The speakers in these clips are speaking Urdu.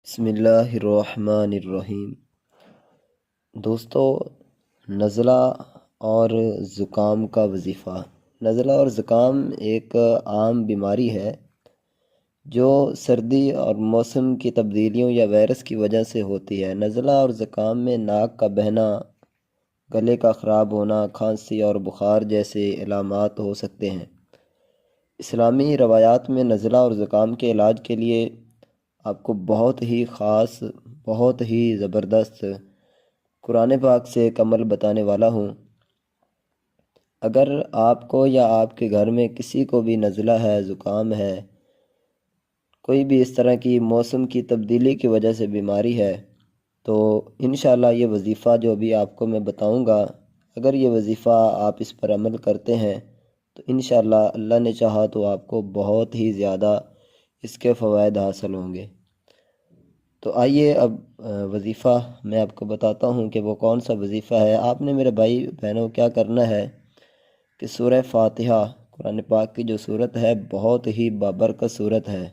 بسم اللہ الرحمن الرحیم۔ دوستو، نزلہ اور زکام کا وظیفہ۔ نزلہ اور زکام ایک عام بیماری ہے جو سردی اور موسم کی تبدیلیوں یا وائرس کی وجہ سے ہوتی ہے۔ نزلہ اور زکام میں ناک کا بہنا، گلے کا خراب ہونا، کھانسی اور بخار جیسے علامات ہو سکتے ہیں۔ اسلامی روایات میں نزلہ اور زکام کے علاج کے لیے آپ کو بہت ہی خاص، بہت ہی زبردست قرآن پاک سے ایک عمل بتانے والا ہوں۔ اگر آپ کو یا آپ کے گھر میں کسی کو بھی نزلہ ہے، زکام ہے، کوئی بھی اس طرح کی موسم کی تبدیلی کی وجہ سے بیماری ہے، تو انشاءاللہ یہ وظیفہ جو بھی آپ کو میں بتاؤں گا، اگر یہ وظیفہ آپ اس پر عمل کرتے ہیں تو انشاءاللہ اللہ نے چاہا تو آپ کو بہت ہی زیادہ اس کے فوائد حاصل ہوں گے۔ تو آئیے اب وظیفہ میں آپ کو بتاتا ہوں کہ وہ کون سا وظیفہ ہے۔ آپ نے میرے بھائی بہنوں کیا کرنا ہے کہ سورہ فاتحہ، قرآن پاک کی جو سورت ہے، بہت ہی بابرکت سورت ہے۔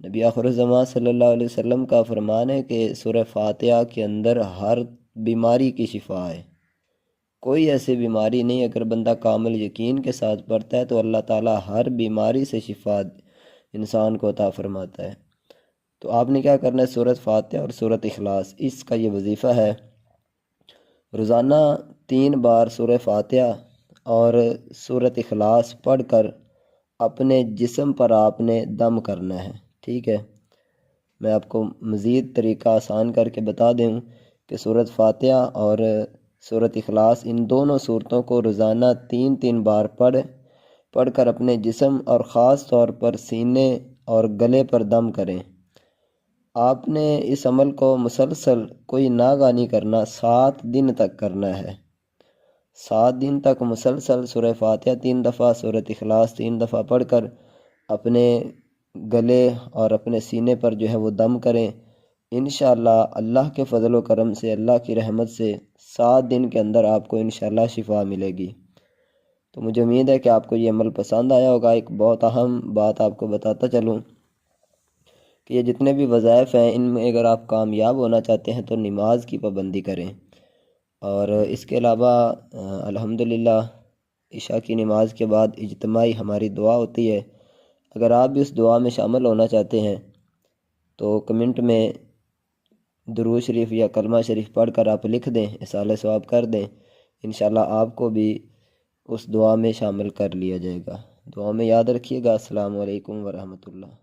نبی آخر الزمان صلی اللہ علیہ وسلم کا فرمان ہے کہ سورہ فاتحہ کے اندر ہر بیماری کی شفا ہے۔ کوئی ایسی بیماری نہیں، اگر بندہ کامل یقین کے ساتھ پڑھتا ہے تو اللہ تعالیٰ ہر بیماری سے شفا انسان کو عطا فرماتا ہے۔ تو آپ نے کیا کرنا ہے، سورۃ فاتحہ اور سورۃ اخلاص، اس کا یہ وظیفہ ہے۔ روزانہ 3 بار سورہ فاتحہ اور سورۃ اخلاص پڑھ کر اپنے جسم پر آپ نے دم کرنا ہے، ٹھیک ہے۔ میں آپ کو مزید طریقہ آسان کر کے بتا دوں کہ سورۃ فاتحہ اور سورۃ اخلاص، ان دونوں صورتوں کو روزانہ 3 بار پڑھ کر اپنے جسم اور خاص طور پر سینے اور گلے پر دم کریں۔ آپ نے اس عمل کو مسلسل، کوئی ناگہانی نہیں کرنا، 7 دن تک کرنا ہے۔ 7 دن تک مسلسل سورہ فاتحہ 3 دفعہ، سورۃ اخلاص 3 دفعہ پڑھ کر اپنے گلے اور اپنے سینے پر جو ہے وہ دم کریں۔ انشاءاللہ اللہ کے فضل و کرم سے، اللہ کی رحمت سے 7 دن کے اندر آپ کو انشاءاللہ شفا ملے گی۔ تو مجھے امید ہے کہ آپ کو یہ عمل پسند آیا ہوگا۔ ایک بہت اہم بات آپ کو بتاتا چلوں کہ یہ جتنے بھی وظائف ہیں، ان میں اگر آپ کامیاب ہونا چاہتے ہیں تو نماز کی پابندی کریں۔ اور اس کے علاوہ الحمدللہ عشاء کی نماز کے بعد اجتماعی ہماری دعا ہوتی ہے۔ اگر آپ بھی اس دعا میں شامل ہونا چاہتے ہیں تو کمنٹ میں درود شریف یا کلمہ شریف پڑھ کر آپ لکھ دیں، اصالہ ثواب کر دیں، انشاءاللہ آپ کو بھی اس دعا میں شامل کر لیا جائے گا۔ دعا میں یاد رکھیے گا۔ السلام علیکم ورحمۃ اللہ۔